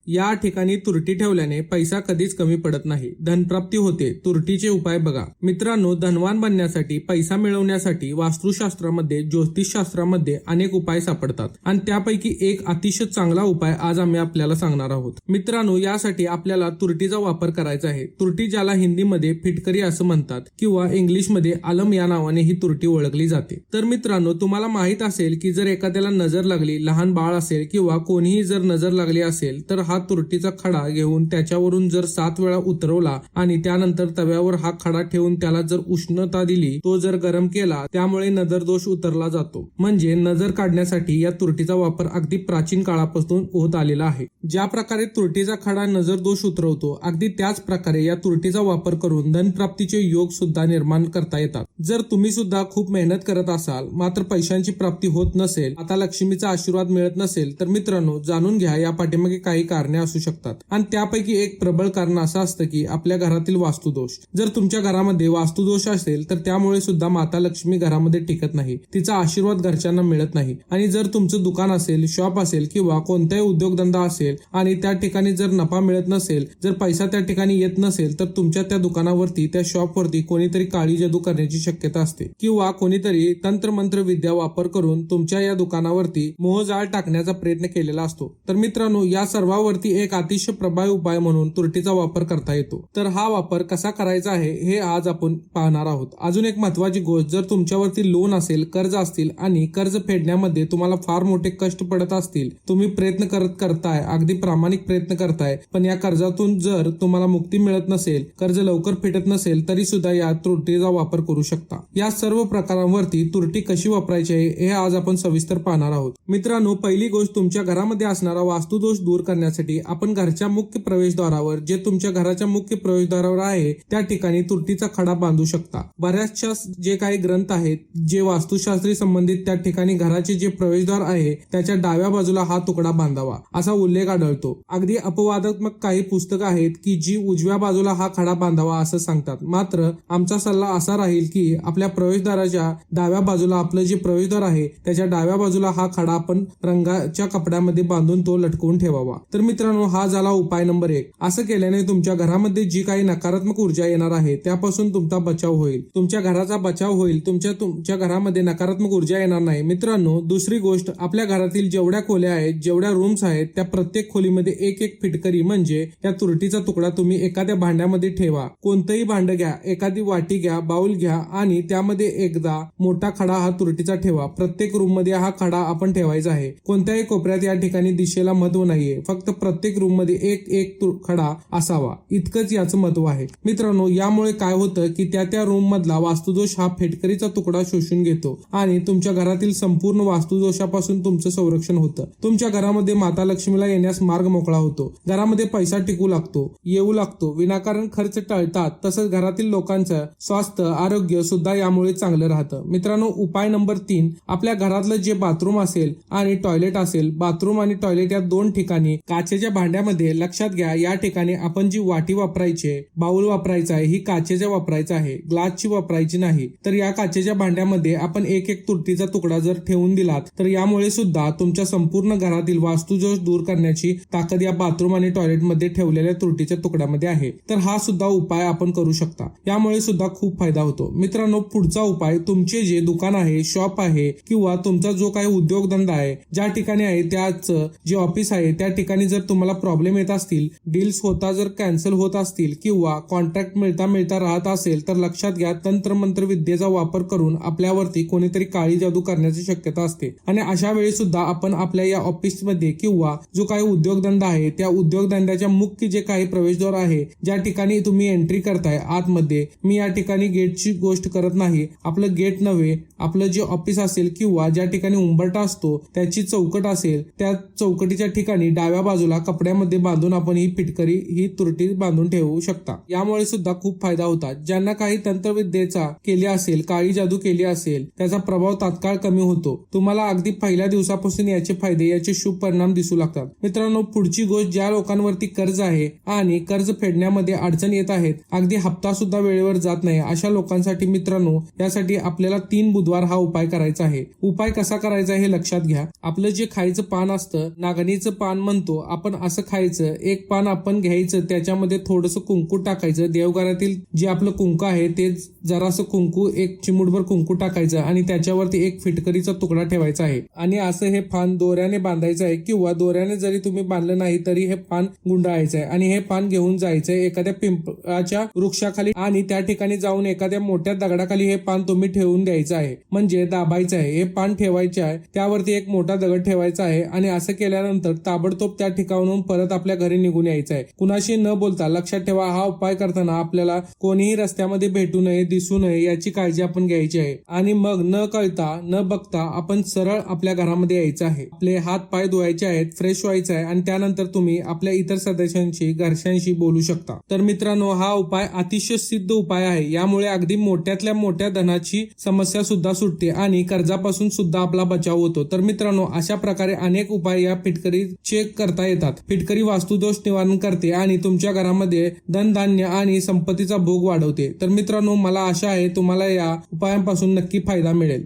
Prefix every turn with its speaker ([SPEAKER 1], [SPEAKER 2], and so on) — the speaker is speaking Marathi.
[SPEAKER 1] या ठिकाणी तुरटी ठेवल्याने पैसा कधीच कमी पडत नाही, धनप्राप्ती होते. तुरटीचे उपाय बघा. मित्रांनो, धनवान बनण्यासाठी, पैसा मिळवण्यासाठी वास्तुशास्त्रामध्ये, ज्योतिषशास्त्रामध्ये अनेक उपाय सापडतात आणि त्यापैकी एक अतिशय चांगला उपाय आज आम्ही आपल्याला सांगणार आहोत. मित्रांनो, यासाठी आपल्याला तुरटीचा वापर करायचा आहे. तुरटी ज्याला हिंदीमध्ये फिटकरी असं म्हणतात किंवा इंग्लिशमध्ये आलम या नावाने ही तुरटी ओळखली जाते. तर मित्रांनो, तुम्हाला माहित असेल की जर एखाद्याला नजर लागली, लहान बाळ असेल किंवा कोणीही जर नजर लागली असेल तर हा तुरटीचा खडा घेऊन त्याच्यावरून जर 7 वेळा उतरवला आणि त्यानंतर तव्यावर हा खडा ठेवून त्याला जर उष्णता दिली, तो जर गरम केला, त्यामुळे नजर दोष उतरला जातो. म्हणजे नजर काढण्यासाठी या तुरटीचा वापर अगदी प्राचीन काळापासून होत आलेला आहे. ज्या प्रकारे तुरटीचा खडा नजर दोष उतरवतो, अगदी त्याच प्रकारे या तुरटीचा वापर करून धनप्राप्तीचे योग सुद्धा निर्माण करता येतात. जर तुम्ही सुद्धा खूप मेहनत करत असाल मात्र पैशांची प्राप्ती होत नसेल, आता लक्ष्मीचा आशीर्वाद मिळत नसेल, तर मित्रांनो जाणून घ्या या पाठीमागे काही कारणे असू शकतात आणि त्यापैकी एक प्रबळ कारण असं असतं की आपल्या घरातील वास्तुदोष. जर तुमच्या घरामध्ये वास्तुदोष असेल तर त्यामुळे सुद्धा माता लक्ष्मी घरामध्ये टिकत नाही, तिचा आशीर्वाद घरच्यांना मिळत नाही. आणि जर तुमचं दुकान असेल, शॉप असेल किंवा कोणताही उद्योगधंदा असेल आणि त्या ठिकाणी जर नफा मिळत नसेल, जर पैसा त्या ठिकाणी येत नसेल, तर तुमच्या त्या दुकानावरती, त्या शॉपवरती कोणीतरी काळी जादू करण्याची शक्यता असते किंवा कोणीतरी तंत्रमंत्र विद्या वापर करून तुमच्या या दुकानावरती मोहजाळ टाकण्याचा प्रयत्न केलेला असतो. तर मित्रांनो, या सर्वांवरती एक अतिशय प्रभावी उपाय म्हणून तुरटीचा वापर करता येतो. तर हा वापर कसा करायचा आहे हे आज आपण पाहणार आहोत. अजून एक महत्वाची गोष्ट, जर तुमच्यावरती लोन असेल, कर्ज असतील आणि कर्ज फेडण्यामध्ये तुम्हाला फार मोठे कष्ट पडत असतील, तुम्ही प्रयत्न करताय, अगदी प्रामाणिक प्रयत्न करताय, पण या कर्जातून जर तुम्हाला मुक्ती मिळत नसेल, कर्ज लवकर फेडत नसेल, तरी सुद्धा या तुरटीचा वापर करू शकता. या सर्व प्रकारांवरती तुरटी कशी वापरायची आहे हे आज आपण सविस्तर पाहणार आहोत. मित्रांनो, पहिली गोष्ट, तुमच्या घरामध्ये असणारा वास्तुदोष दूर करण्यासाठी आपण घरच्या मुख्य प्रवेशद्वारावर, जे तुमच्या घराच्या मुख्य प्रवेशद्वारावर आहे, त्या ठिकाणी तुरटीचा खडा बांधू शकता. बऱ्याचशा जे काही ग्रंथ आहेत, जे वास्तुशास्त्री संबंधित, त्या ठिकाणी घराचे जे प्रवेशद्वार आहे त्याच्या डाव्या बाजूला हा तुकडा बांधावा असा उल्लेख आढळतो. अगदी अपवादात्मक काही पुस्तकं आहेत की जी उजव्या बाजूला हा खडा बांधावा असं सांगतात. मात्र आमचा सल्ला असा राहील की आपल्या प्रवेशद्वाराच्या डाव्या बाजूला, आपलं जे प्रवेशद्वार आहे त्याच्या डाव्या बाजूला हा खडा आपण रंगाच्या कपड्यामध्ये बांधून तो लटकवून ठेवावा. तर मित्रांनो, हा झाला उपाय नंबर 1. असं केल्याने तुमच्या घरामध्ये जी काही नकारात्मक ऊर्जा येणार आहे त्यापासून तुमचा बचाव होईल, तुमच्या घराचा बचाव होईल, तुमच्या घरामध्ये नकारात्मक ऊर्जा येणार नाही. मित्रांनो, दुसरी गोष्ट, आपल्या घरातील जेवढ्या खोल्या आहेत, जेवढ्या रूम्स आहेत, त्या प्रत्येक खोलीमध्ये एक एक फिटकरी म्हणजे या तुरटीचा तुकडा तुम्ही एखाद्या भांड्यामध्ये ठेवा. कोणतंही भांड घ्या, एखादी वाटी घ्या, बाउल घ्या आणि त्यामध्ये एकदा मोठा खडा हा तुरटीचा ठेवा. प्रत्येक रूम मध्ये हा खडा आपण ठेवायचा आहे. कोणत्याही कोपऱ्यात या ठिकाणी दिशेला महत्व नाहीये, फक्त प्रत्येक रूम मध्ये एक एक खडा असावा, इतकंच याचं महत्व आहे. मित्रांनो, यामुळे काय होतं की त्या रूम मधला वास्तुदोष हा फेटकरीचा तुकडा शोषून घेतो आणि तुमच्या घरातील संपूर्ण वास्तुदोषापासून तुमचं संरक्षण होतं. तुमच्या घरामध्ये माता लक्ष्मीला येण्यास मार्ग मोकळा होतो. घरामध्ये पैसा टिकू लागतो, येऊ लागतो, विनाकारण खर्च टळतात. तसंच घरातील लोकांचं स्वास्थ्य, आरोग्य सुद्धा यामुळे चांगलं राहतं. मित्रांनो, उपाय नंबर 3, आपल्या घरातलं जे बाथरूम असेल आणि टॉयलेट असेल, बाथरूम आणि टॉयलेट या दोन ठिकाणी काचेच्या भांड्यामध्ये, लक्षात घ्या या ठिकाणी आपण जी वाटी वापरायची, बाउल वापरायचा आहे, ही काचेच्या वापरायचा आहे, ग्लासची वापरायची नाही. तर या काचेच्या भांड्यामध्ये आपण एक एक तुरटीचा तुकडा जर ठेवून दिलात तर यामुळे सुद्धा तुमच्या संपूर्ण घरातील वास्तुदोष दूर करण्याची ताकद या बाथरूम आणि टॉयलेटमध्ये ठेवलेल्या तुरटीच्या तुकड्यामध्ये आहे. तर हा सुद्धा उपाय आपण करू शकता, यामुळे सुद्धा खूप फायदा होतो. मित्रांनो, पुढचा उपाय, तुमचे जे दुकान आहे, शॉप आहे किंवा तुमचा जो काही उद्योगधंदा आहे, ज्या ठिकाणी आहे त्याच जे ऑफिस आहे त्या ठिकाणी जर तुम्हाला प्रॉब्लेम येत असतील, डील्स होता जर कॅन्सल होत असतील किंवा कॉन्ट्रॅक्ट मिळता राहत असेल, तर लक्षात घ्या तंत्रमंत्र विद्येचा वापर करून आपल्यावरती कोणीतरी काळी जादू करण्याची शक्यता असते. आणि अशा वेळी सुद्धा आपण आपल्या या ऑफिसमध्ये किंवा जो काही उद्योगधंदा आहे त्या उद्योगधंद्याच्या मुख्य जे काही प्रवेशद्वार आहे, ज्या ठिकाणी तुम्ही एंट्री करताय आतमध्ये, मी या ठिकाणी गेटची गोष्ट करत नाही, आपलं गेट नव्हे, आपलं जे ऑफिस असेल किंवा ज्या ठिकाणी उंबरठा असतो त्याची चौकट असेल, त्या चौकटीच्या ठिकाणी डाव्या बाजूला कपड्यामध्ये बांधून आपण ही फिटकरी, ही तुरटी बांधून ठेवू शकता. यामुळे सुद्धा खूप फायदा होता. ज्यांना काही तंत्रविद्येचा केली असेल, काळी जादू केली असेल, त्याचा प्रभाव तात्काळ कमी होतो. तुम्हाला अगदी पहिल्या दिवसापासून याचे फायदे, याचे शुभ परिणाम दिसू लागतात. मित्रांनो, पुढची गोष्ट, ज्या लोकांवरती कर्ज आहे आणि कर्ज फेडण्यामध्ये अडचण येत आहेत, अगदी हप्ता सुद्धा वेळेवर जात नाही, अशा लोकांसाठी मित्रांनो, यासाठी आपल्याला 3 बुधवार हा उपाय करायचा आहे. उपाय कसा करायचा हे लक्षात घ्या. आपलं जे खायचं पान असतं, नागणीचं पान म्हणतो आपण असं खायचं. एक पान आपण घ्यायचं, त्याच्यामध्ये थोडंसं कुंकू टाकायचं. देवघरातील जे आपलं कुंकू आहे ते जरासं कुंकू, एक चिमूटभर कुंकू टाकायचं आणि त्याच्यावरती एक फिटकरीचा तुकडा ठेवायचा आहे आणि असं हे पान दोऱ्याने बांधायचं आहे, किंवा दोऱ्याने जरी तुम्ही बांधलं नाही तरी हे पान गुंडाळायचं आहे आणि हे पान घेऊन जायचंय एखाद्या पिंपळाच्या वृक्षाखाली आणि त्या ठिकाणी जाऊन एखाद्या मोठ्या दगडाखाली हे पान तुम्ही ठेवून द्यायचं आहे, म्हणजे दाबायचं आहे. हे पान ठेवायचे आहे, त्यावरती एक मोठा दगड ठेवायचा आहे आणि असं केल्यानंतर ताबडतोब त्या ठिकाणाहून परत आपल्या घरी निघून यायचं आहे. कुणाशी न बोलता. लक्षात ठेवा, हा उपाय करताना आपल्याला कोणीही रस्त्यामध्ये भेटू नये, दिसू नये याची काळजी आपण घ्यायची आहे. आणि मग न कळता न बघता आपण सरळ आपल्या घरामध्ये यायचं आहे. आपले हात पाय धुवायचे आहेत, फ्रेश व्हायचं आहे आणि त्यानंतर तुम्ही आपल्या इतर सदस्यांशी, घरच्यांशी बोलू शकता. तर मित्रांनो, हा उपाय अतिशय सिद्ध उपाय आहे. यामुळे अगदी मोठ्यातल्या मोठ्या धनाची समस्या सुद्धा सुटते आणि कर्जापासून सुद्धा आपला बचाव होतो. तर मित्रांनो, अशा प्रकारे अनेक उपाय या फिटकरीचे करता येतात. फिटकरी वास्तुदोष निवारण करते आणि तुमच्या घरामध्ये धनधान्य आणि संपत्तीचा भोग वाढवते. तर मित्रांनो, मला आशा आहे तुम्हाला या उपायांपासून नक्की फायदा मिळेल.